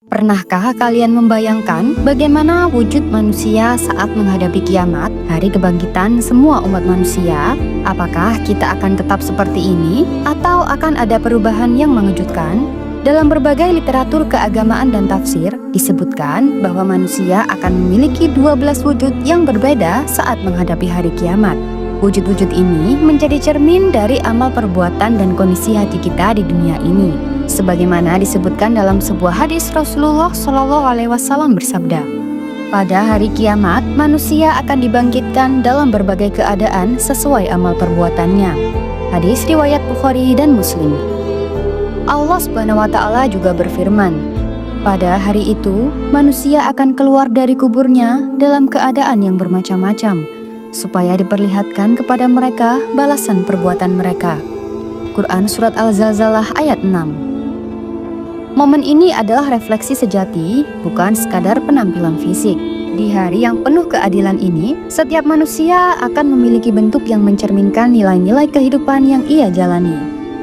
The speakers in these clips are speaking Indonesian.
Pernahkah kalian membayangkan bagaimana wujud manusia saat menghadapi kiamat, hari kebangkitan semua umat manusia? Apakah kita akan tetap seperti ini atau akan ada perubahan yang mengejutkan? Dalam berbagai literatur keagamaan dan tafsir, disebutkan bahwa manusia akan memiliki 12 wujud yang berbeda saat menghadapi hari kiamat. Wujud-wujud ini menjadi cermin dari amal perbuatan dan kondisi hati kita di dunia ini. Sebagaimana disebutkan dalam sebuah hadis, Rasulullah Shallallahu Alaihi Wasallam bersabda, pada hari kiamat manusia akan dibangkitkan dalam berbagai keadaan sesuai amal perbuatannya. Hadis riwayat Bukhari dan Muslim. Allah Subhanahu Wa Taala juga berfirman, pada hari itu manusia akan keluar dari kuburnya dalam keadaan yang bermacam-macam, supaya diperlihatkan kepada mereka balasan perbuatan mereka. Quran Surat Al-Zalzalah ayat 6. Momen ini adalah refleksi sejati, bukan sekadar penampilan fisik. Di hari yang penuh keadilan ini, setiap manusia akan memiliki bentuk yang mencerminkan nilai-nilai kehidupan yang ia jalani.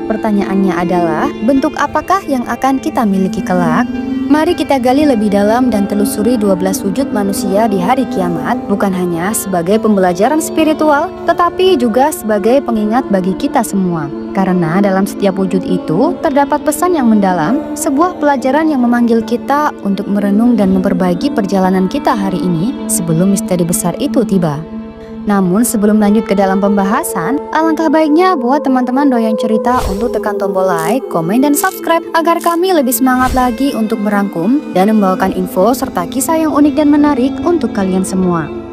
Pertanyaannya adalah, bentuk apakah yang akan kita miliki kelak? Mari kita gali lebih dalam dan telusuri 12 wujud manusia di hari kiamat, bukan hanya sebagai pembelajaran spiritual, tetapi juga sebagai pengingat bagi kita semua. Karena dalam setiap wujud itu terdapat pesan yang mendalam, sebuah pelajaran yang memanggil kita untuk merenung dan memperbaiki perjalanan kita hari ini sebelum misteri besar itu tiba. Namun sebelum lanjut ke dalam pembahasan, alangkah baiknya buat teman-teman doyan cerita untuk tekan tombol like, komen, dan subscribe agar kami lebih semangat lagi untuk merangkum dan membawakan info serta kisah yang unik dan menarik untuk kalian semua.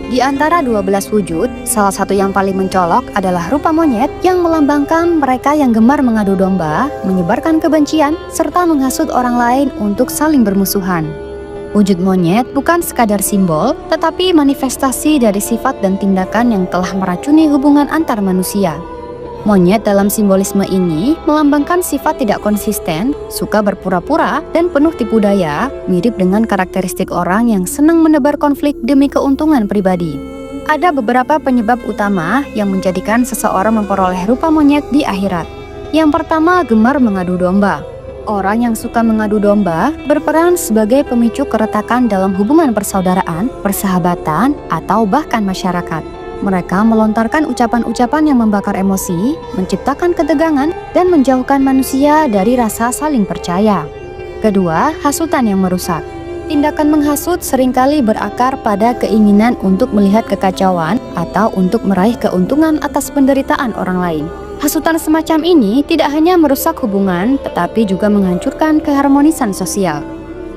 Di antara 12 wujud, salah satu yang paling mencolok adalah rupa monyet yang melambangkan mereka yang gemar mengadu domba, menyebarkan kebencian, serta menghasut orang lain untuk saling bermusuhan. Wujud monyet bukan sekadar simbol, tetapi manifestasi dari sifat dan tindakan yang telah meracuni hubungan antar manusia. Monyet dalam simbolisme ini melambangkan sifat tidak konsisten, suka berpura-pura, dan penuh tipu daya, mirip dengan karakteristik orang yang senang menebar konflik demi keuntungan pribadi. Ada beberapa penyebab utama yang menjadikan seseorang memperoleh rupa monyet di akhirat. Yang pertama, gemar mengadu domba. Orang yang suka mengadu domba berperan sebagai pemicu keretakan dalam hubungan persaudaraan, persahabatan, atau bahkan masyarakat. Mereka melontarkan ucapan-ucapan yang membakar emosi, menciptakan ketegangan, dan menjauhkan manusia dari rasa saling percaya. Kedua, hasutan yang merusak. Tindakan menghasut seringkali berakar pada keinginan untuk melihat kekacauan atau untuk meraih keuntungan atas penderitaan orang lain. Hasutan semacam ini tidak hanya merusak hubungan, tetapi juga menghancurkan keharmonisan sosial.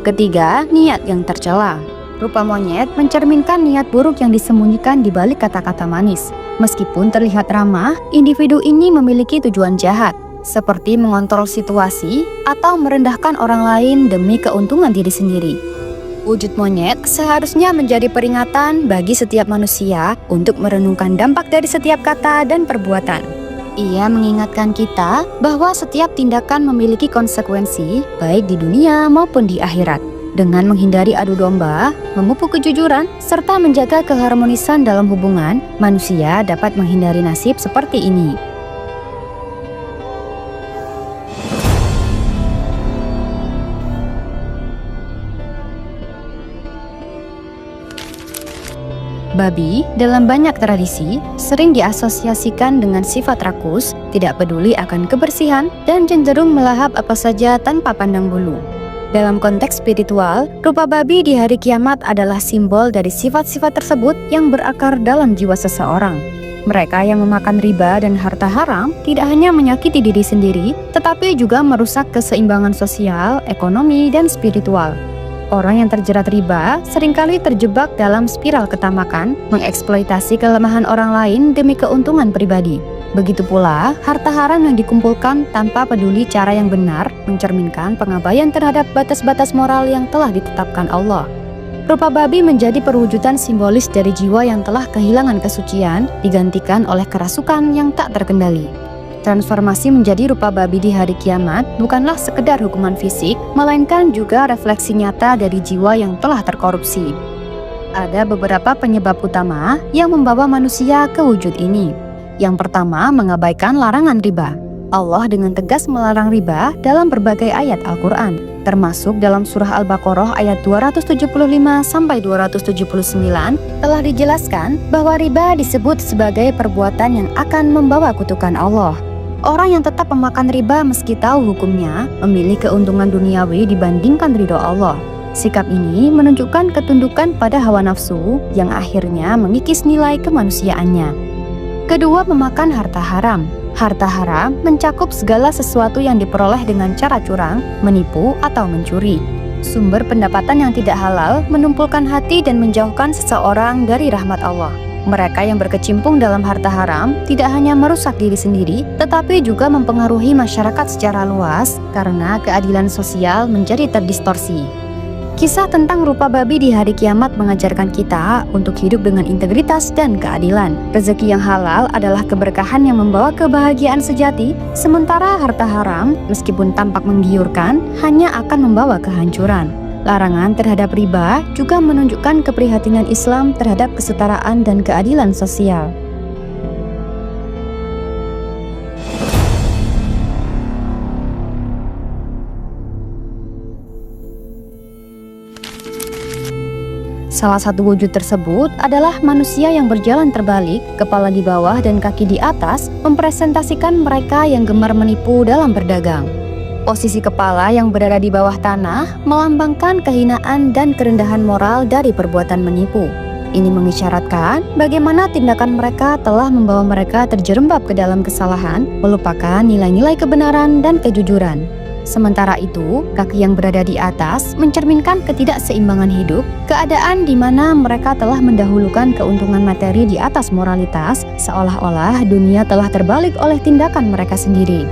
Ketiga, niat yang tercela. Rupa monyet mencerminkan niat buruk yang disembunyikan di balik kata-kata manis. Meskipun terlihat ramah, individu ini memiliki tujuan jahat, seperti mengontrol situasi atau merendahkan orang lain demi keuntungan diri sendiri. Wujud monyet seharusnya menjadi peringatan bagi setiap manusia untuk merenungkan dampak dari setiap kata dan perbuatan. Ia mengingatkan kita bahwa setiap tindakan memiliki konsekuensi, baik di dunia maupun di akhirat. Dengan menghindari adu domba, memupuk kejujuran, serta menjaga keharmonisan dalam hubungan, manusia dapat menghindari nasib seperti ini. Babi, dalam banyak tradisi, sering diasosiasikan dengan sifat rakus, tidak peduli akan kebersihan, dan cenderung melahap apa saja tanpa pandang bulu. Dalam konteks spiritual, rupa babi di hari kiamat adalah simbol dari sifat-sifat tersebut yang berakar dalam jiwa seseorang. Mereka yang memakan riba dan harta haram tidak hanya menyakiti diri sendiri, tetapi juga merusak keseimbangan sosial, ekonomi, dan spiritual. Orang yang terjerat riba seringkali terjebak dalam spiral ketamakan, mengeksploitasi kelemahan orang lain demi keuntungan pribadi. Begitu pula, harta haram yang dikumpulkan tanpa peduli cara yang benar mencerminkan pengabaian terhadap batas-batas moral yang telah ditetapkan Allah. Rupa babi menjadi perwujudan simbolis dari jiwa yang telah kehilangan kesucian, digantikan oleh kerasukan yang tak terkendali. Transformasi menjadi rupa babi di hari kiamat bukanlah sekedar hukuman fisik, melainkan juga refleksi nyata dari jiwa yang telah terkorupsi. Ada beberapa penyebab utama yang membawa manusia ke wujud ini. Yang pertama, mengabaikan larangan riba. Allah dengan tegas melarang riba dalam berbagai ayat Al-Quran, termasuk dalam surah Al-Baqarah ayat 275-279 telah dijelaskan bahwa riba disebut sebagai perbuatan yang akan membawa kutukan Allah. Orang yang tetap memakan riba meski tahu hukumnya memilih keuntungan duniawi dibandingkan ridho Allah. Sikap ini menunjukkan ketundukan pada hawa nafsu yang akhirnya mengikis nilai kemanusiaannya. Kedua, memakan harta haram. Harta haram mencakup segala sesuatu yang diperoleh dengan cara curang, menipu, atau mencuri. Sumber pendapatan yang tidak halal menumpulkan hati dan menjauhkan seseorang dari rahmat Allah. Mereka yang berkecimpung dalam harta haram tidak hanya merusak diri sendiri, tetapi juga mempengaruhi masyarakat secara luas karena keadilan sosial menjadi terdistorsi. Kisah tentang rupa babi di hari kiamat mengajarkan kita untuk hidup dengan integritas dan keadilan. Rezeki yang halal adalah keberkahan yang membawa kebahagiaan sejati, sementara harta haram, meskipun tampak menggiurkan, hanya akan membawa kehancuran. Larangan terhadap riba juga menunjukkan keprihatinan Islam terhadap kesetaraan dan keadilan sosial. Salah satu wujud tersebut adalah manusia yang berjalan terbalik, kepala di bawah dan kaki di atas, mempresentasikan mereka yang gemar menipu dalam berdagang. Posisi kepala yang berada di bawah tanah melambangkan kehinaan dan kerendahan moral dari perbuatan menipu. Ini mengisyaratkan bagaimana tindakan mereka telah membawa mereka terjerembab ke dalam kesalahan, melupakan nilai-nilai kebenaran dan kejujuran. Sementara itu, kaki yang berada di atas mencerminkan ketidakseimbangan hidup, keadaan di mana mereka telah mendahulukan keuntungan materi di atas moralitas, seolah-olah dunia telah terbalik oleh tindakan mereka sendiri.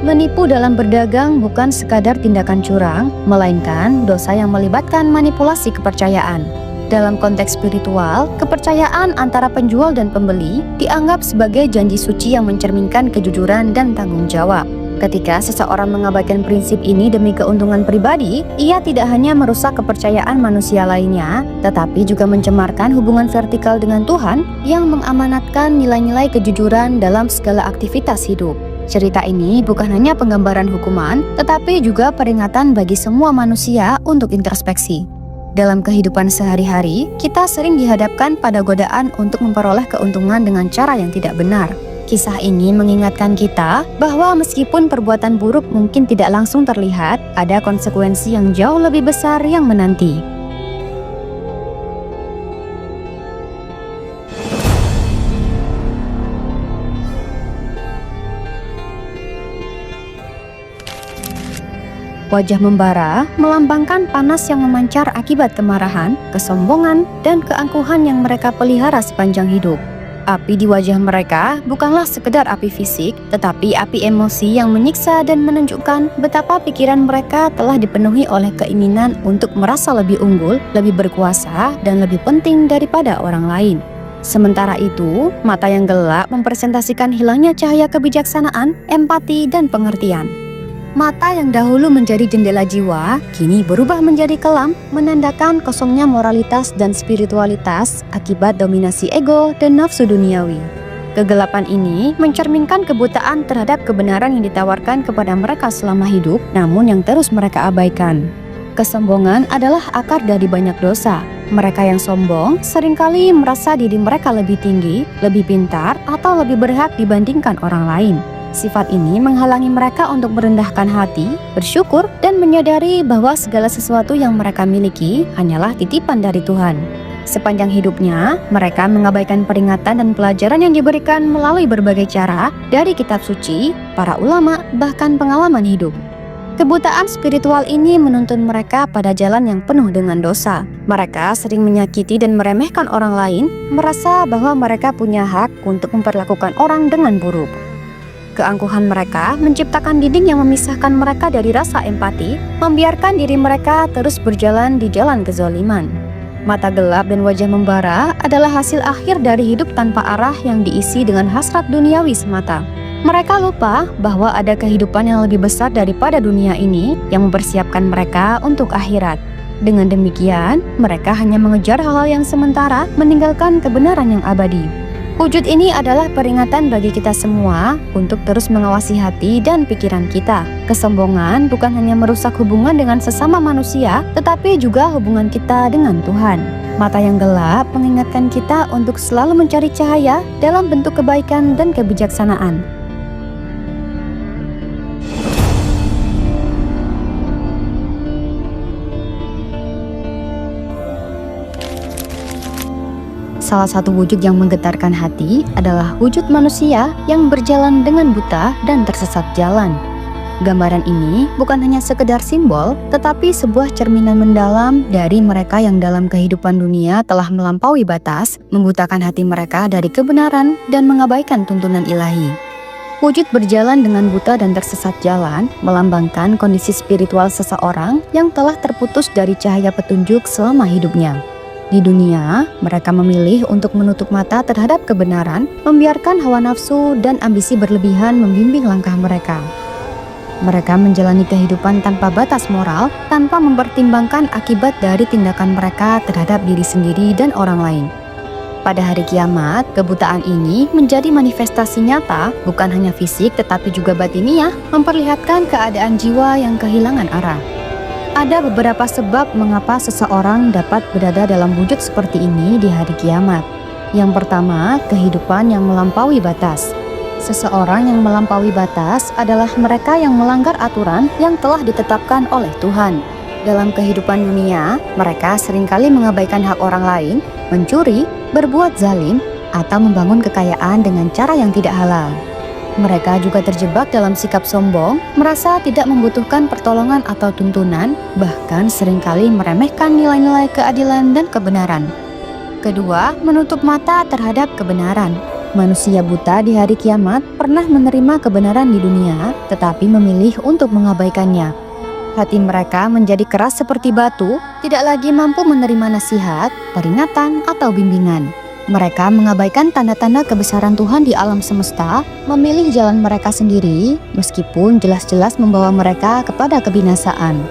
Menipu dalam berdagang bukan sekadar tindakan curang, melainkan dosa yang melibatkan manipulasi kepercayaan. Dalam konteks spiritual, kepercayaan antara penjual dan pembeli dianggap sebagai janji suci yang mencerminkan kejujuran dan tanggung jawab. Ketika seseorang mengabaikan prinsip ini demi keuntungan pribadi, ia tidak hanya merusak kepercayaan manusia lainnya, tetapi juga mencemarkan hubungan vertikal dengan Tuhan yang mengamanatkan nilai-nilai kejujuran dalam segala aktivitas hidup. Cerita ini bukan hanya penggambaran hukuman, tetapi juga peringatan bagi semua manusia untuk introspeksi. Dalam kehidupan sehari-hari, kita sering dihadapkan pada godaan untuk memperoleh keuntungan dengan cara yang tidak benar. Kisah ini mengingatkan kita bahwa meskipun perbuatan buruk mungkin tidak langsung terlihat, ada konsekuensi yang jauh lebih besar yang menanti. Wajah membara melambangkan panas yang memancar akibat kemarahan, kesombongan, dan keangkuhan yang mereka pelihara sepanjang hidup. Api di wajah mereka bukanlah sekedar api fisik, tetapi api emosi yang menyiksa dan menunjukkan betapa pikiran mereka telah dipenuhi oleh keinginan untuk merasa lebih unggul, lebih berkuasa, dan lebih penting daripada orang lain. Sementara itu, mata yang gelap mempresentasikan hilangnya cahaya kebijaksanaan, empati, dan pengertian. Mata yang dahulu menjadi jendela jiwa, kini berubah menjadi kelam, menandakan kosongnya moralitas dan spiritualitas akibat dominasi ego dan nafsu duniawi. Kegelapan ini mencerminkan kebutaan terhadap kebenaran yang ditawarkan kepada mereka selama hidup, namun yang terus mereka abaikan. Kesombongan adalah akar dari banyak dosa. Mereka yang sombong seringkali merasa diri mereka lebih tinggi, lebih pintar, atau lebih berhak dibandingkan orang lain. Sifat ini menghalangi mereka untuk merendahkan hati, bersyukur, dan menyadari bahwa segala sesuatu yang mereka miliki hanyalah titipan dari Tuhan. Sepanjang hidupnya, mereka mengabaikan peringatan dan pelajaran yang diberikan melalui berbagai cara dari kitab suci, para ulama, bahkan pengalaman hidup. Kebutaan spiritual ini menuntun mereka pada jalan yang penuh dengan dosa. Mereka sering menyakiti dan meremehkan orang lain, merasa bahwa mereka punya hak untuk memperlakukan orang dengan buruk. Keangkuhan mereka menciptakan dinding yang memisahkan mereka dari rasa empati, membiarkan diri mereka terus berjalan di jalan kezaliman. Mata gelap dan wajah membara adalah hasil akhir dari hidup tanpa arah yang diisi dengan hasrat duniawi semata. Mereka lupa bahwa ada kehidupan yang lebih besar daripada dunia ini yang mempersiapkan mereka untuk akhirat. Dengan demikian, mereka hanya mengejar hal-hal yang sementara, meninggalkan kebenaran yang abadi. Wujud ini adalah peringatan bagi kita semua untuk terus mengawasi hati dan pikiran kita. Kesombongan bukan hanya merusak hubungan dengan sesama manusia, tetapi juga hubungan kita dengan Tuhan. Mata yang gelap mengingatkan kita untuk selalu mencari cahaya dalam bentuk kebaikan dan kebijaksanaan. Salah satu wujud yang menggetarkan hati adalah wujud manusia yang berjalan dengan buta dan tersesat jalan. Gambaran ini bukan hanya sekedar simbol, tetapi sebuah cerminan mendalam dari mereka yang dalam kehidupan dunia telah melampaui batas, membutakan hati mereka dari kebenaran dan mengabaikan tuntunan ilahi. Wujud berjalan dengan buta dan tersesat jalan melambangkan kondisi spiritual seseorang yang telah terputus dari cahaya petunjuk selama hidupnya. Di dunia, mereka memilih untuk menutup mata terhadap kebenaran, membiarkan hawa nafsu dan ambisi berlebihan membimbing langkah mereka. Mereka menjalani kehidupan tanpa batas moral, tanpa mempertimbangkan akibat dari tindakan mereka terhadap diri sendiri dan orang lain. Pada hari kiamat, kebutaan ini menjadi manifestasi nyata, bukan hanya fisik tetapi juga batiniah, memperlihatkan keadaan jiwa yang kehilangan arah. Ada beberapa sebab mengapa seseorang dapat berada dalam wujud seperti ini di hari kiamat. Yang pertama, kehidupan yang melampaui batas. Seseorang yang melampaui batas adalah mereka yang melanggar aturan yang telah ditetapkan oleh Tuhan. Dalam kehidupan dunia, mereka seringkali mengabaikan hak orang lain, mencuri, berbuat zalim, atau membangun kekayaan dengan cara yang tidak halal. Mereka juga terjebak dalam sikap sombong, merasa tidak membutuhkan pertolongan atau tuntunan, bahkan seringkali meremehkan nilai-nilai keadilan dan kebenaran. Kedua, menutup mata terhadap kebenaran. Manusia buta di hari kiamat pernah menerima kebenaran di dunia, tetapi memilih untuk mengabaikannya. Hati mereka menjadi keras seperti batu, tidak lagi mampu menerima nasihat, peringatan, atau bimbingan. Mereka mengabaikan tanda-tanda kebesaran Tuhan di alam semesta, memilih jalan mereka sendiri, meskipun jelas-jelas membawa mereka kepada kebinasaan.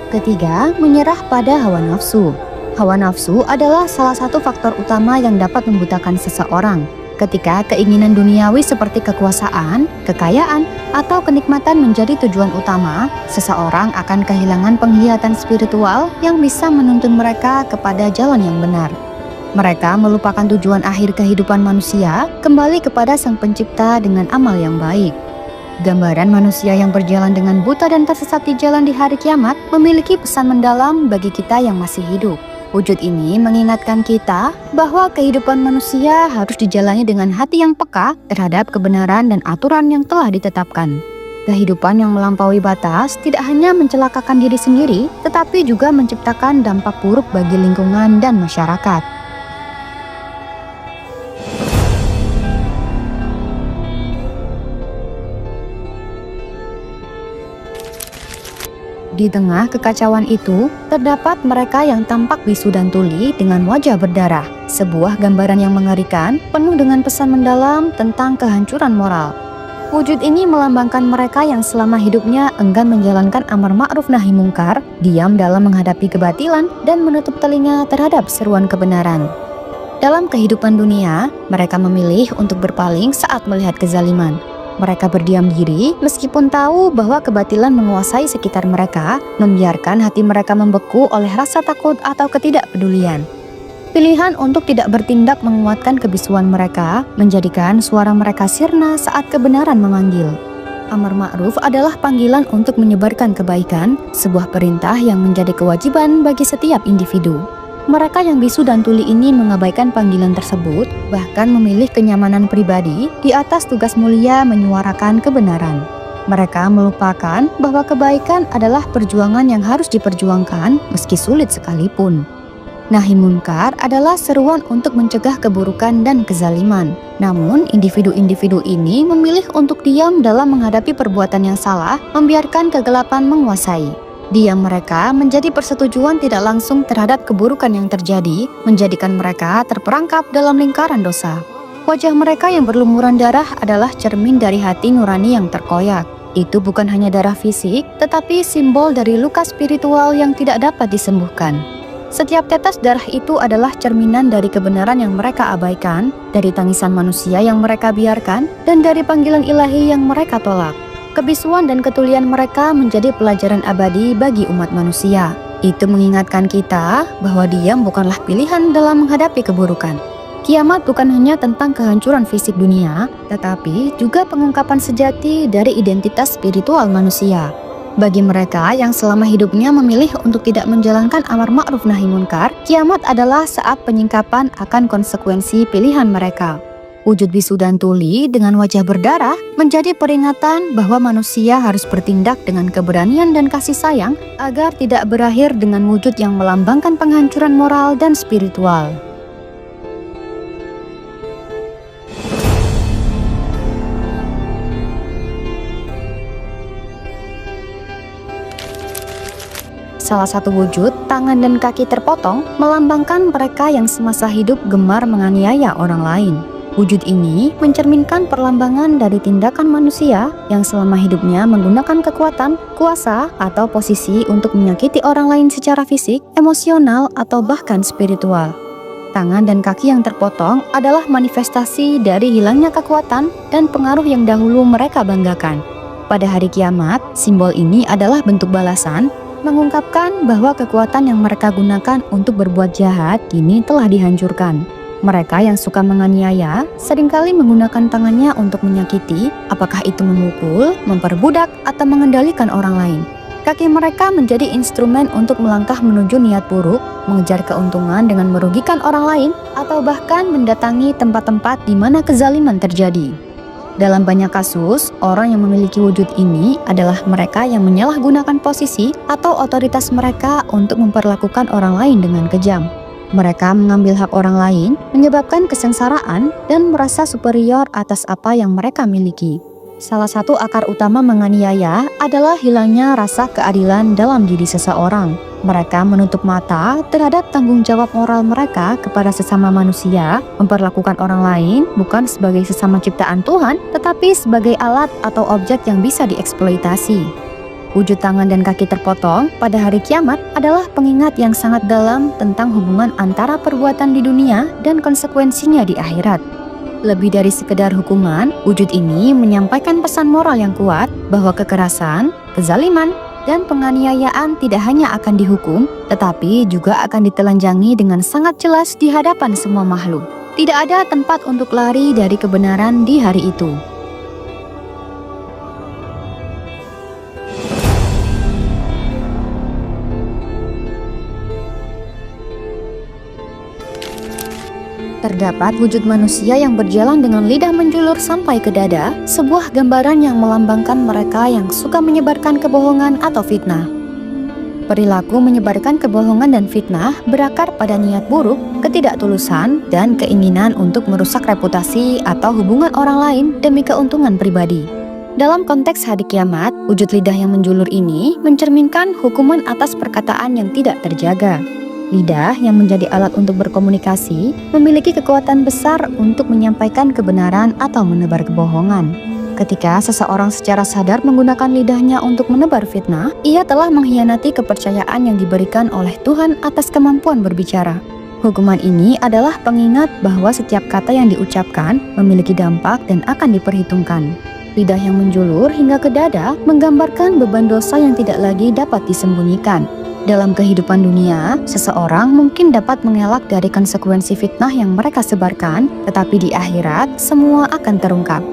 Ketiga, menyerah pada hawa nafsu. Hawa nafsu adalah salah satu faktor utama yang dapat membutakan seseorang. Ketika keinginan duniawi seperti kekuasaan, kekayaan, atau kenikmatan menjadi tujuan utama, seseorang akan kehilangan penglihatan spiritual yang bisa menuntun mereka kepada jalan yang benar. Mereka melupakan tujuan akhir kehidupan manusia, kembali kepada Sang Pencipta dengan amal yang baik. Gambaran manusia yang berjalan dengan buta dan tersesat di jalan di hari kiamat memiliki pesan mendalam bagi kita yang masih hidup. Wujud ini mengingatkan kita bahwa kehidupan manusia harus dijalani dengan hati yang peka terhadap kebenaran dan aturan yang telah ditetapkan. Kehidupan yang melampaui batas tidak hanya mencelakakan diri sendiri, tetapi juga menciptakan dampak buruk bagi lingkungan dan masyarakat. Di tengah kekacauan itu, terdapat mereka yang tampak bisu dan tuli dengan wajah berdarah. Sebuah gambaran yang mengerikan, penuh dengan pesan mendalam tentang kehancuran moral. Wujud ini melambangkan mereka yang selama hidupnya enggan menjalankan amar ma'ruf nahi mungkar, diam dalam menghadapi kebatilan, dan menutup telinga terhadap seruan kebenaran. Dalam kehidupan dunia, mereka memilih untuk berpaling saat melihat kezaliman. Mereka berdiam diri meskipun tahu bahwa kebatilan menguasai sekitar mereka, membiarkan hati mereka membeku oleh rasa takut atau ketidakpedulian. Pilihan untuk tidak bertindak menguatkan kebisuan mereka, menjadikan suara mereka sirna saat kebenaran memanggil. Amar ma'ruf adalah panggilan untuk menyebarkan kebaikan, sebuah perintah yang menjadi kewajiban bagi setiap individu. Mereka yang bisu dan tuli ini mengabaikan panggilan tersebut, bahkan memilih kenyamanan pribadi di atas tugas mulia menyuarakan kebenaran. Mereka melupakan bahwa kebaikan adalah perjuangan yang harus diperjuangkan meski sulit sekalipun. Nahi munkar adalah seruan untuk mencegah keburukan dan kezaliman. Namun, individu-individu ini memilih untuk diam dalam menghadapi perbuatan yang salah, membiarkan kegelapan menguasai. Diam mereka menjadi persetujuan tidak langsung terhadap keburukan yang terjadi, menjadikan mereka terperangkap dalam lingkaran dosa. Wajah mereka yang berlumuran darah adalah cermin dari hati nurani yang terkoyak. Itu bukan hanya darah fisik, tetapi simbol dari luka spiritual yang tidak dapat disembuhkan. Setiap tetes darah itu adalah cerminan dari kebenaran yang mereka abaikan, dari tangisan manusia yang mereka biarkan, dan dari panggilan ilahi yang mereka tolak. Kebisuan dan ketulian mereka menjadi pelajaran abadi bagi umat manusia. Itu mengingatkan kita bahwa diam bukanlah pilihan dalam menghadapi keburukan. Kiamat bukan hanya tentang kehancuran fisik dunia, tetapi juga pengungkapan sejati dari identitas spiritual manusia. Bagi mereka yang selama hidupnya memilih untuk tidak menjalankan amar ma'ruf nahi munkar, kiamat adalah saat penyingkapan akan konsekuensi pilihan mereka. Wujud bisu dan tuli dengan wajah berdarah menjadi peringatan bahwa manusia harus bertindak dengan keberanian dan kasih sayang agar tidak berakhir dengan wujud yang melambangkan penghancuran moral dan spiritual. Salah satu wujud, tangan dan kaki terpotong, melambangkan mereka yang semasa hidup gemar menganiaya orang lain. Wujud ini mencerminkan perlambangan dari tindakan manusia yang selama hidupnya menggunakan kekuatan, kuasa, atau posisi untuk menyakiti orang lain secara fisik, emosional, atau bahkan spiritual. Tangan dan kaki yang terpotong adalah manifestasi dari hilangnya kekuatan dan pengaruh yang dahulu mereka banggakan. Pada hari kiamat, simbol ini adalah bentuk balasan, mengungkapkan bahwa kekuatan yang mereka gunakan untuk berbuat jahat kini telah dihancurkan. Mereka yang suka menganiaya seringkali menggunakan tangannya untuk menyakiti, apakah itu memukul, memperbudak, atau mengendalikan orang lain. Kaki mereka menjadi instrumen untuk melangkah menuju niat buruk, mengejar keuntungan dengan merugikan orang lain, atau bahkan mendatangi tempat-tempat di mana kezaliman terjadi. Dalam banyak kasus, orang yang memiliki wujud ini adalah mereka yang menyalahgunakan posisi atau otoritas mereka untuk memperlakukan orang lain dengan kejam. Mereka mengambil hak orang lain, menyebabkan kesengsaraan, dan merasa superior atas apa yang mereka miliki. Salah satu akar utama menganiaya adalah hilangnya rasa keadilan dalam diri seseorang. Mereka menutup mata terhadap tanggung jawab moral mereka kepada sesama manusia, memperlakukan orang lain bukan sebagai sesama ciptaan Tuhan, tetapi sebagai alat atau objek yang bisa dieksploitasi. Wujud tangan dan kaki terpotong pada hari kiamat adalah pengingat yang sangat dalam tentang hubungan antara perbuatan di dunia dan konsekuensinya di akhirat. Lebih dari sekedar hukuman, wujud ini menyampaikan pesan moral yang kuat bahwa kekerasan, kezaliman, dan penganiayaan tidak hanya akan dihukum, tetapi juga akan ditelanjangi dengan sangat jelas di hadapan semua makhluk. Tidak ada tempat untuk lari dari kebenaran di hari itu. Terdapat wujud manusia yang berjalan dengan lidah menjulur sampai ke dada, sebuah gambaran yang melambangkan mereka yang suka menyebarkan kebohongan atau fitnah. Perilaku menyebarkan kebohongan dan fitnah berakar pada niat buruk, ketidaktulusan, dan keinginan untuk merusak reputasi atau hubungan orang lain demi keuntungan pribadi. Dalam konteks hari kiamat, wujud lidah yang menjulur ini mencerminkan hukuman atas perkataan yang tidak terjaga. Lidah yang menjadi alat untuk berkomunikasi memiliki kekuatan besar untuk menyampaikan kebenaran atau menebar kebohongan. Ketika seseorang secara sadar menggunakan lidahnya untuk menebar fitnah, ia telah mengkhianati kepercayaan yang diberikan oleh Tuhan atas kemampuan berbicara. Hukuman ini adalah pengingat bahwa setiap kata yang diucapkan memiliki dampak dan akan diperhitungkan. Lidah yang menjulur hingga ke dada menggambarkan beban dosa yang tidak lagi dapat disembunyikan. Dalam kehidupan dunia, seseorang mungkin dapat mengelak dari konsekuensi fitnah yang mereka sebarkan, tetapi di akhirat semua akan terungkap.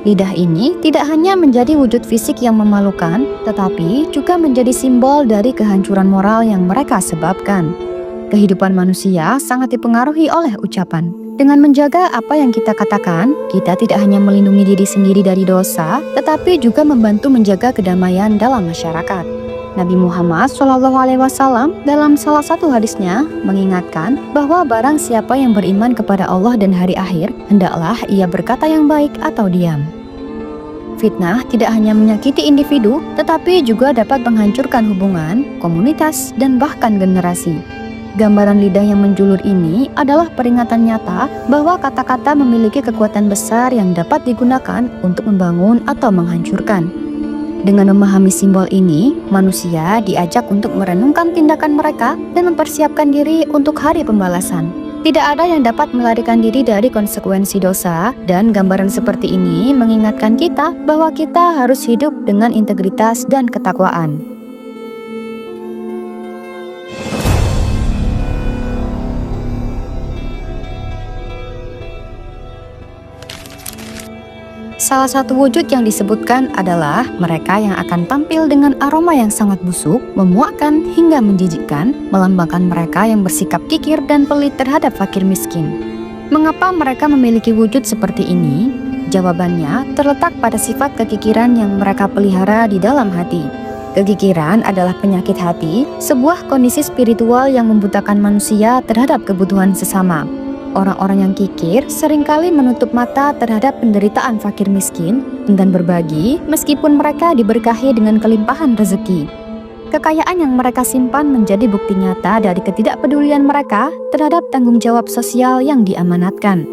Lidah ini tidak hanya menjadi wujud fisik yang memalukan, tetapi juga menjadi simbol dari kehancuran moral yang mereka sebabkan. Kehidupan manusia sangat dipengaruhi oleh ucapan. Dengan menjaga apa yang kita katakan, kita tidak hanya melindungi diri sendiri dari dosa, tetapi juga membantu menjaga kedamaian dalam masyarakat. Nabi Muhammad SAW dalam salah satu hadisnya mengingatkan bahwa barang siapa yang beriman kepada Allah dan hari akhir, hendaklah ia berkata yang baik atau diam. Fitnah tidak hanya menyakiti individu, tetapi juga dapat menghancurkan hubungan, komunitas, dan bahkan generasi. Gambaran lidah yang menjulur ini adalah peringatan nyata bahwa kata-kata memiliki kekuatan besar yang dapat digunakan untuk membangun atau menghancurkan. Dengan memahami simbol ini, manusia diajak untuk merenungkan tindakan mereka dan mempersiapkan diri untuk hari pembalasan. Tidak ada yang dapat melarikan diri dari konsekuensi dosa, dan gambaran seperti ini mengingatkan kita bahwa kita harus hidup dengan integritas dan ketakwaan. Salah satu wujud yang disebutkan adalah mereka yang akan tampil dengan aroma yang sangat busuk, memuakkan hingga menjijikkan, melambangkan mereka yang bersikap kikir dan pelit terhadap fakir miskin. Mengapa mereka memiliki wujud seperti ini? Jawabannya terletak pada sifat kekikiran yang mereka pelihara di dalam hati. Kekikiran adalah penyakit hati, sebuah kondisi spiritual yang membutakan manusia terhadap kebutuhan sesama. Orang-orang yang kikir seringkali menutup mata terhadap penderitaan fakir miskin dan berbagi meskipun mereka diberkahi dengan kelimpahan rezeki. Kekayaan yang mereka simpan menjadi bukti nyata dari ketidakpedulian mereka terhadap tanggung jawab sosial yang diamanatkan.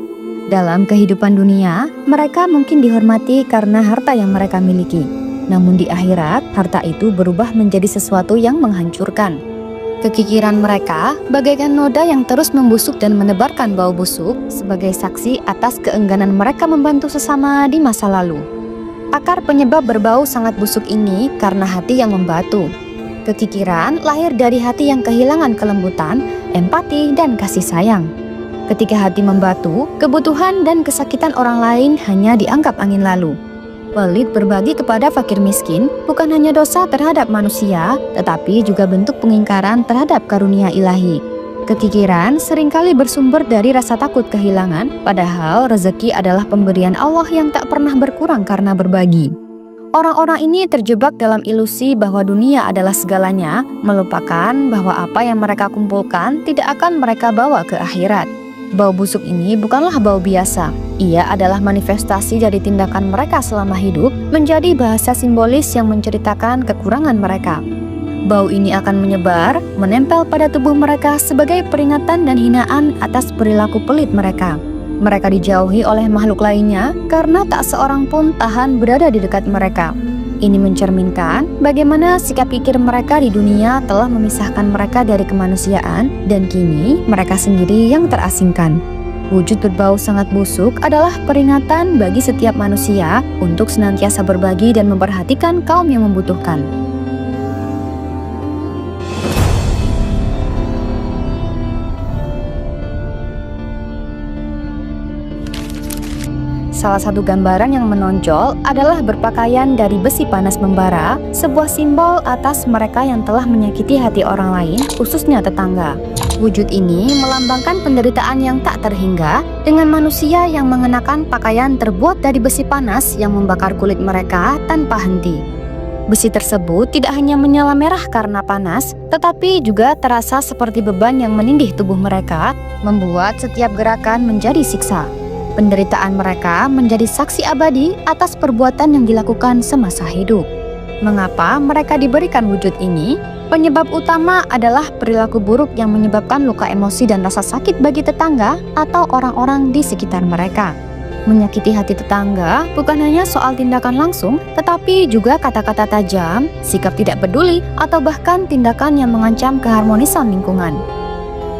Dalam kehidupan dunia, mereka mungkin dihormati karena harta yang mereka miliki. Namun di akhirat, harta itu berubah menjadi sesuatu yang menghancurkan. Kekikiran mereka bagaikan noda yang terus membusuk dan menebarkan bau busuk sebagai saksi atas keengganan mereka membantu sesama di masa lalu. Akar penyebab berbau sangat busuk ini karena hati yang membatu. Kekikiran lahir dari hati yang kehilangan kelembutan, empati, dan kasih sayang. Ketika hati membatu, kebutuhan dan kesakitan orang lain hanya dianggap angin lalu. Pelit berbagi kepada fakir miskin bukan hanya dosa terhadap manusia, tetapi juga bentuk pengingkaran terhadap karunia ilahi. Kekikiran seringkali bersumber dari rasa takut kehilangan, padahal rezeki adalah pemberian Allah yang tak pernah berkurang karena berbagi. Orang-orang ini terjebak dalam ilusi bahwa dunia adalah segalanya, melupakan bahwa apa yang mereka kumpulkan tidak akan mereka bawa ke akhirat. Bau busuk ini bukanlah bau biasa. Ia adalah manifestasi dari tindakan mereka selama hidup, menjadi bahasa simbolis yang menceritakan kekurangan mereka. Bau ini akan menyebar, menempel pada tubuh mereka sebagai peringatan dan hinaan atas perilaku pelit mereka. Mereka dijauhi oleh makhluk lainnya karena tak seorang pun tahan berada di dekat mereka. Ini mencerminkan bagaimana sikap pikir mereka di dunia telah memisahkan mereka dari kemanusiaan, dan kini mereka sendiri yang terasingkan. Wujud berbau sangat busuk adalah peringatan bagi setiap manusia untuk senantiasa berbagi dan memperhatikan kaum yang membutuhkan. Salah satu gambaran yang menonjol adalah berpakaian dari besi panas membara, sebuah simbol atas mereka yang telah menyakiti hati orang lain, khususnya tetangga. Wujud ini melambangkan penderitaan yang tak terhingga dengan manusia yang mengenakan pakaian terbuat dari besi panas yang membakar kulit mereka tanpa henti. Besi tersebut tidak hanya menyala merah karena panas, tetapi juga terasa seperti beban yang menindih tubuh mereka, membuat setiap gerakan menjadi siksa. Penderitaan mereka menjadi saksi abadi atas perbuatan yang dilakukan semasa hidup. Mengapa mereka diberikan wujud ini? Penyebab utama adalah perilaku buruk yang menyebabkan luka emosi dan rasa sakit bagi tetangga atau orang-orang di sekitar mereka. Menyakiti hati tetangga bukan hanya soal tindakan langsung, tetapi juga kata-kata tajam, sikap tidak peduli, atau bahkan tindakan yang mengancam keharmonisan lingkungan.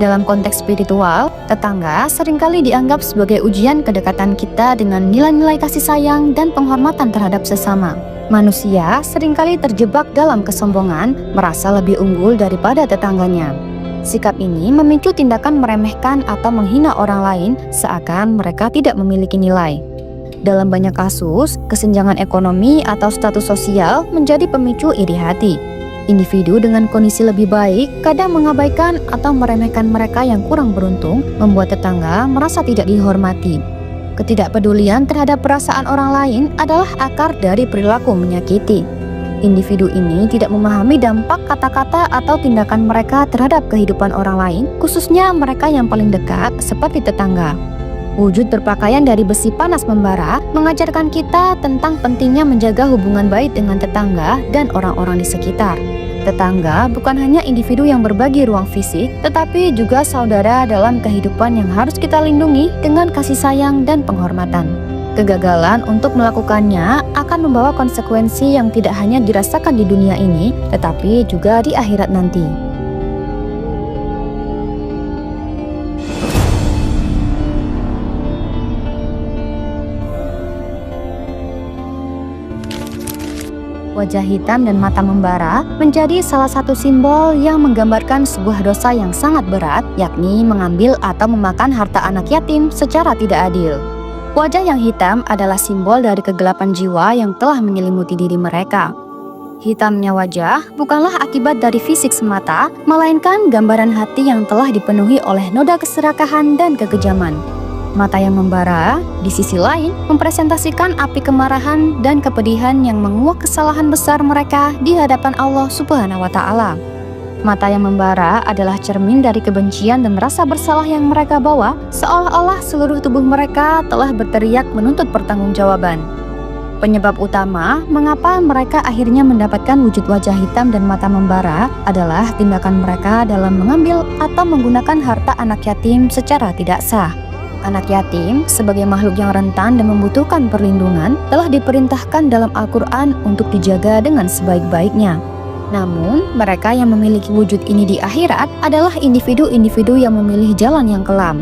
Dalam konteks spiritual, tetangga seringkali dianggap sebagai ujian kedekatan kita dengan nilai-nilai kasih sayang dan penghormatan terhadap sesama. Manusia seringkali terjebak dalam kesombongan, merasa lebih unggul daripada tetangganya. Sikap ini memicu tindakan meremehkan atau menghina orang lain seakan mereka tidak memiliki nilai. Dalam banyak kasus, kesenjangan ekonomi atau status sosial menjadi pemicu iri hati. Individu dengan kondisi lebih baik kadang mengabaikan atau meremehkan mereka yang kurang beruntung, membuat tetangga merasa tidak dihormati. Ketidakpedulian terhadap perasaan orang lain adalah akar dari perilaku menyakiti. Individu ini tidak memahami dampak kata-kata atau tindakan mereka terhadap kehidupan orang lain, khususnya mereka yang paling dekat seperti tetangga. Wujud berpakaian dari besi panas membara mengajarkan kita tentang pentingnya menjaga hubungan baik dengan tetangga dan orang-orang di sekitar. Tetangga bukan hanya individu yang berbagi ruang fisik, tetapi juga saudara dalam kehidupan yang harus kita lindungi dengan kasih sayang dan penghormatan. Kegagalan untuk melakukannya akan membawa konsekuensi yang tidak hanya dirasakan di dunia ini, tetapi juga di akhirat nanti. Wajah hitam dan mata membara menjadi salah satu simbol yang menggambarkan sebuah dosa yang sangat berat, yakni mengambil atau memakan harta anak yatim secara tidak adil. Wajah yang hitam adalah simbol dari kegelapan jiwa yang telah menyelimuti diri mereka. Hitamnya wajah bukanlah akibat dari fisik semata, melainkan gambaran hati yang telah dipenuhi oleh noda keserakahan dan kekejaman. Mata yang membara, di sisi lain, mempresentasikan api kemarahan dan kepedihan yang menguak kesalahan besar mereka di hadapan Allah Subhanahu wa Ta'ala. Mata yang membara adalah cermin dari kebencian dan rasa bersalah yang mereka bawa, seolah-olah seluruh tubuh mereka telah berteriak menuntut pertanggungjawaban. Penyebab utama mengapa mereka akhirnya mendapatkan wujud wajah hitam dan mata membara adalah tindakan mereka dalam mengambil atau menggunakan harta anak yatim secara tidak sah. Anak yatim sebagai makhluk yang rentan dan membutuhkan perlindungan telah diperintahkan dalam Al-Quran untuk dijaga dengan sebaik-baiknya. Namun, mereka yang memiliki wujud ini di akhirat adalah individu-individu yang memilih jalan yang kelam.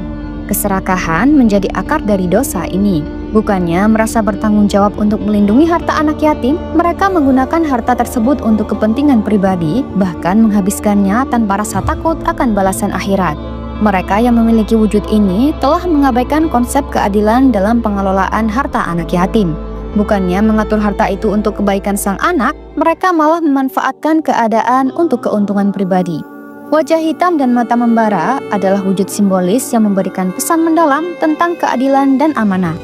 Keserakahan menjadi akar dari dosa ini. Bukannya merasa bertanggung jawab untuk melindungi harta anak yatim, mereka menggunakan harta tersebut untuk kepentingan pribadi, bahkan menghabiskannya tanpa rasa takut akan balasan akhirat. Mereka yang memiliki wujud ini telah mengabaikan konsep keadilan dalam pengelolaan harta anak yatim. Bukannya mengatur harta itu untuk kebaikan sang anak, mereka malah memanfaatkan keadaan untuk keuntungan pribadi. Wajah hitam dan mata membara adalah wujud simbolis yang memberikan pesan mendalam tentang keadilan dan amanah.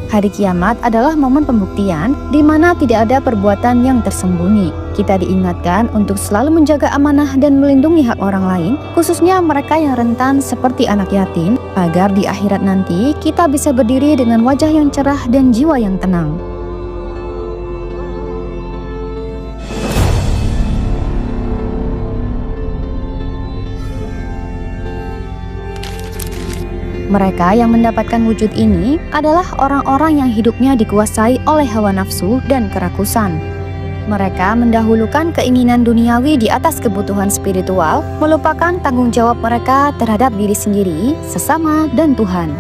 Hari kiamat adalah momen pembuktian di mana tidak ada perbuatan yang tersembunyi. Kita diingatkan untuk selalu menjaga amanah dan melindungi hak orang lain, khususnya mereka yang rentan seperti anak yatim, agar di akhirat nanti kita bisa berdiri dengan wajah yang cerah dan jiwa yang tenang. Mereka yang mendapatkan wujud ini adalah orang-orang yang hidupnya dikuasai oleh hawa nafsu dan kerakusan. Mereka mendahulukan keinginan duniawi di atas kebutuhan spiritual, melupakan tanggung jawab mereka terhadap diri sendiri, sesama, dan Tuhan.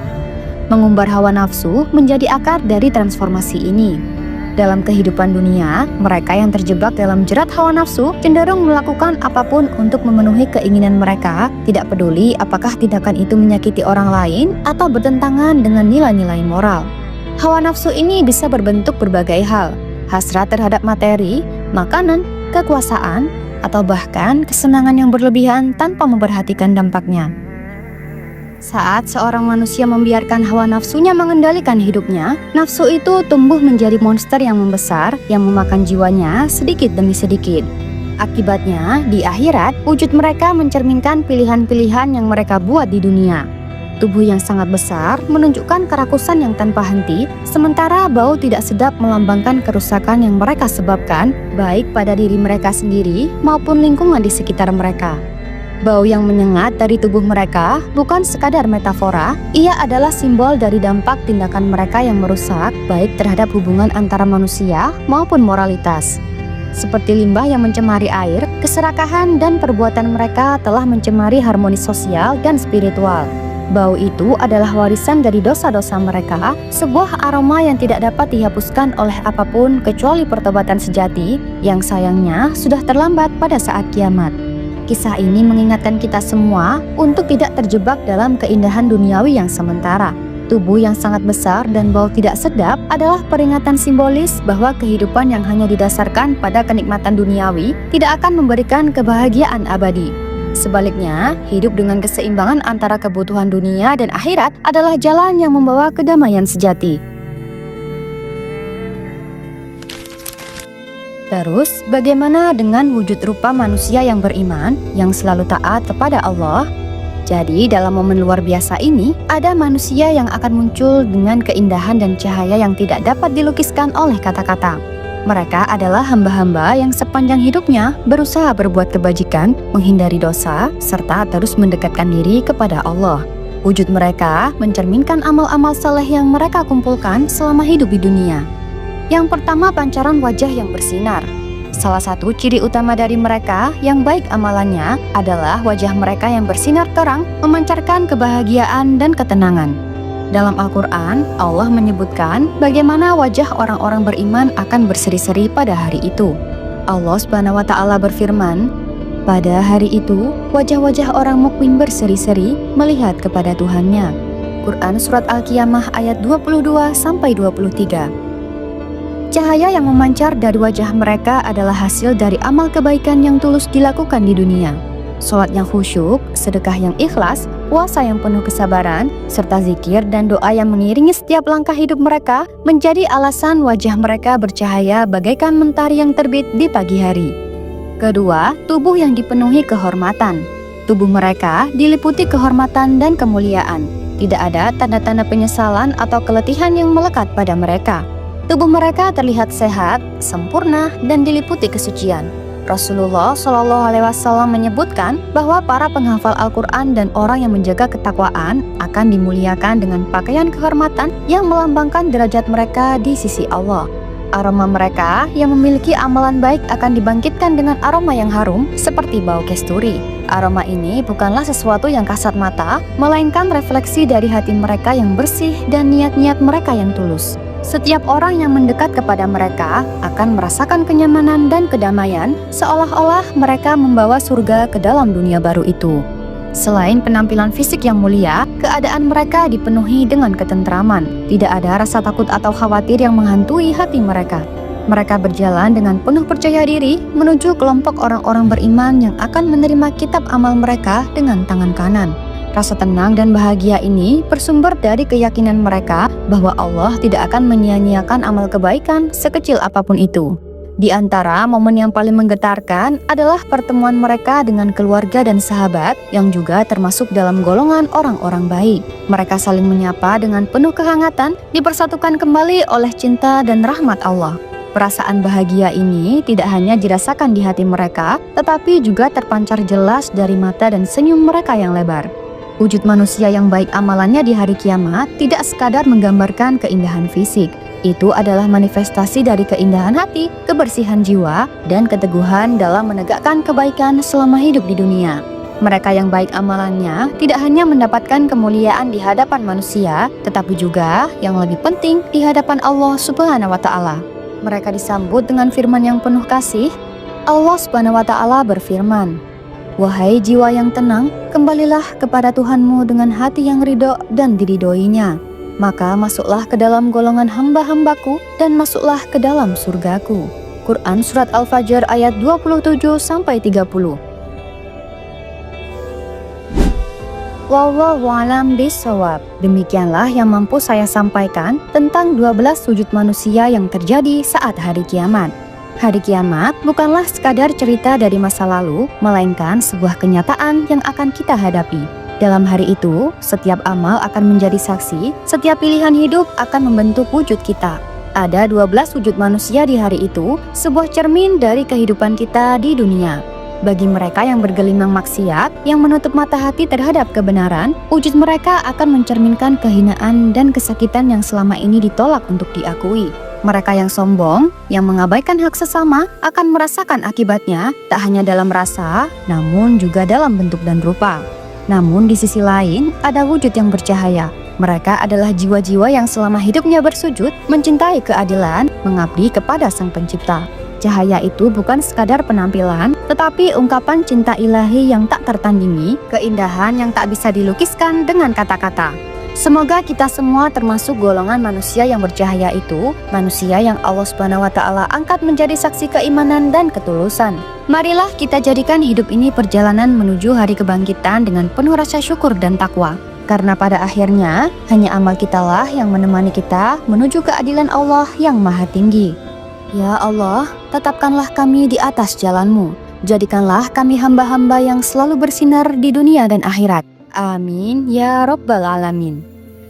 Mengumbar hawa nafsu menjadi akar dari transformasi ini. Dalam kehidupan dunia, mereka yang terjebak dalam jerat hawa nafsu cenderung melakukan apapun untuk memenuhi keinginan mereka, tidak peduli apakah tindakan itu menyakiti orang lain atau bertentangan dengan nilai-nilai moral. Hawa nafsu ini bisa berbentuk berbagai hal, hasrat terhadap materi, makanan, kekuasaan, atau bahkan kesenangan yang berlebihan tanpa memperhatikan dampaknya. Saat seorang manusia membiarkan hawa nafsunya mengendalikan hidupnya, nafsu itu tumbuh menjadi monster yang membesar, yang memakan jiwanya sedikit demi sedikit. Akibatnya, di akhirat, wujud mereka mencerminkan pilihan-pilihan yang mereka buat di dunia. Tubuh yang sangat besar menunjukkan kerakusan yang tanpa henti, sementara bau tidak sedap melambangkan kerusakan yang mereka sebabkan, baik pada diri mereka sendiri maupun lingkungan di sekitar mereka. Bau yang menyengat dari tubuh mereka bukan sekadar metafora, ia adalah simbol dari dampak tindakan mereka yang merusak baik terhadap hubungan antara manusia maupun moralitas. Seperti limbah yang mencemari air, keserakahan dan perbuatan mereka telah mencemari harmoni sosial dan spiritual. Bau itu adalah warisan dari dosa-dosa mereka, sebuah aroma yang tidak dapat dihapuskan oleh apapun kecuali pertobatan sejati, yang sayangnya sudah terlambat pada saat kiamat. Kisah ini mengingatkan kita semua untuk tidak terjebak dalam keindahan duniawi yang sementara. Tubuh yang sangat besar dan bau tidak sedap adalah peringatan simbolis bahwa kehidupan yang hanya didasarkan pada kenikmatan duniawi tidak akan memberikan kebahagiaan abadi. Sebaliknya, hidup dengan keseimbangan antara kebutuhan dunia dan akhirat adalah jalan yang membawa kedamaian sejati. Terus, bagaimana dengan wujud rupa manusia yang beriman, yang selalu taat kepada Allah? Jadi, dalam momen luar biasa ini, ada manusia yang akan muncul dengan keindahan dan cahaya yang tidak dapat dilukiskan oleh kata-kata. Mereka adalah hamba-hamba yang sepanjang hidupnya berusaha berbuat kebajikan, menghindari dosa, serta terus mendekatkan diri kepada Allah. Wujud mereka mencerminkan amal-amal saleh yang mereka kumpulkan selama hidup di dunia. Yang pertama, pancaran wajah yang bersinar. Salah satu ciri utama dari mereka yang baik amalannya adalah wajah mereka yang bersinar terang, memancarkan kebahagiaan dan ketenangan. Dalam Al-Quran, Allah menyebutkan bagaimana wajah orang-orang beriman akan berseri-seri pada hari itu. Allah Subhanahu wa Ta'ala berfirman, pada hari itu, wajah-wajah orang mukmin berseri-seri melihat kepada Tuhannya. Quran Surat Al-Qiyamah ayat 22-23. Cahaya yang memancar dari wajah mereka adalah hasil dari amal kebaikan yang tulus dilakukan di dunia. Sholat yang khusyuk, sedekah yang ikhlas, puasa yang penuh kesabaran, serta zikir dan doa yang mengiringi setiap langkah hidup mereka menjadi alasan wajah mereka bercahaya bagaikan mentari yang terbit di pagi hari. Kedua, tubuh yang dipenuhi kehormatan. Tubuh mereka diliputi kehormatan dan kemuliaan. Tidak ada tanda-tanda penyesalan atau keletihan yang melekat pada mereka. Tubuh mereka terlihat sehat, sempurna, dan diliputi kesucian. Rasulullah Shallallahu Alaihi Wasallam menyebutkan bahwa para penghafal Al-Quran dan orang yang menjaga ketakwaan akan dimuliakan dengan pakaian kehormatan yang melambangkan derajat mereka di sisi Allah. Aroma mereka yang memiliki amalan baik akan dibangkitkan dengan aroma yang harum seperti bau kasturi. Aroma ini bukanlah sesuatu yang kasat mata, melainkan refleksi dari hati mereka yang bersih dan niat-niat mereka yang tulus. Setiap orang yang mendekat kepada mereka akan merasakan kenyamanan dan kedamaian, seolah-olah mereka membawa surga ke dalam dunia baru itu. Selain penampilan fisik yang mulia, keadaan mereka dipenuhi dengan ketentraman. Tidak ada rasa takut atau khawatir yang menghantui hati mereka. Mereka berjalan dengan penuh percaya diri menuju kelompok orang-orang beriman yang akan menerima kitab amal mereka dengan tangan kanan. Rasa tenang dan bahagia ini bersumber dari keyakinan mereka bahwa Allah tidak akan menyia-nyiakan amal kebaikan sekecil apapun itu. Di antara momen yang paling menggetarkan adalah pertemuan mereka dengan keluarga dan sahabat yang juga termasuk dalam golongan orang-orang baik. Mereka saling menyapa dengan penuh kehangatan, dipersatukan kembali oleh cinta dan rahmat Allah. Perasaan bahagia ini tidak hanya dirasakan di hati mereka, tetapi juga terpancar jelas dari mata dan senyum mereka yang lebar. Wujud manusia yang baik amalannya di hari kiamat tidak sekadar menggambarkan keindahan fisik. Itu adalah manifestasi dari keindahan hati, kebersihan jiwa, dan keteguhan dalam menegakkan kebaikan selama hidup di dunia. Mereka yang baik amalannya tidak hanya mendapatkan kemuliaan di hadapan manusia, tetapi juga yang lebih penting di hadapan Allah Subhanahu wa Ta'ala. Mereka disambut dengan firman yang penuh kasih. Allah Subhanahu wa Ta'ala berfirman, "Wahai jiwa yang tenang, kembalilah kepada Tuhanmu dengan hati yang ridho dan diridhoinya. Maka masuklah ke dalam golongan hamba-hambaku dan masuklah ke dalam surgaku." Quran Surat Al-Fajr ayat 27-30. Wallahu a'lam bishawab. Demikianlah yang mampu saya sampaikan tentang 12 sujud manusia yang terjadi saat hari kiamat. Hari kiamat bukanlah sekadar cerita dari masa lalu, melainkan sebuah kenyataan yang akan kita hadapi. Dalam hari itu, setiap amal akan menjadi saksi, setiap pilihan hidup akan membentuk wujud kita. Ada 12 wujud manusia di hari itu, sebuah cermin dari kehidupan kita di dunia. Bagi mereka yang bergelimang maksiat, yang menutup mata hati terhadap kebenaran, wujud mereka akan mencerminkan kehinaan dan kesakitan yang selama ini ditolak untuk diakui. Mereka yang sombong, yang mengabaikan hak sesama, akan merasakan akibatnya tak hanya dalam rasa, namun juga dalam bentuk dan rupa. Namun di sisi lain, ada wujud yang bercahaya. Mereka adalah jiwa-jiwa yang selama hidupnya bersujud, mencintai keadilan, mengabdi kepada Sang Pencipta. Cahaya itu bukan sekadar penampilan, tetapi ungkapan cinta ilahi yang tak tertandingi, keindahan yang tak bisa dilukiskan dengan kata-kata. Semoga kita semua termasuk golongan manusia yang bercahaya itu, manusia yang Allah Subhanahu wa Ta'ala angkat menjadi saksi keimanan dan ketulusan. Marilah kita jadikan hidup ini perjalanan menuju hari kebangkitan dengan penuh rasa syukur dan takwa. Karena pada akhirnya, hanya amal kitalah yang menemani kita menuju keadilan Allah yang maha tinggi. Ya Allah, tetapkanlah kami di atas jalan-Mu. Jadikanlah kami hamba-hamba yang selalu bersinar di dunia dan akhirat. Amin ya Rabbal Alamin.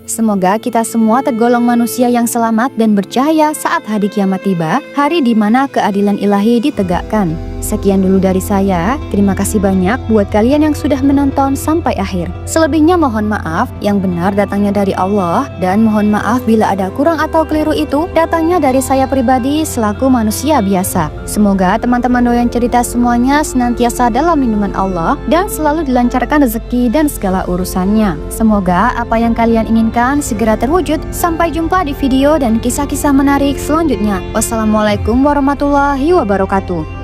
Semoga kita semua tergolong manusia yang selamat dan bercahaya saat hari kiamat tiba, hari di mana keadilan ilahi ditegakkan. Sekian dulu dari saya, terima kasih banyak buat kalian yang sudah menonton sampai akhir. Selebihnya mohon maaf, yang benar datangnya dari Allah, dan mohon maaf bila ada kurang atau keliru itu datangnya dari saya pribadi selaku manusia biasa. Semoga teman-teman doyan cerita semuanya senantiasa dalam lindungan Allah dan selalu dilancarkan rezeki dan segala urusannya. Semoga apa yang kalian inginkan segera terwujud. Sampai jumpa di video dan kisah-kisah menarik selanjutnya. Wassalamualaikum warahmatullahi wabarakatuh.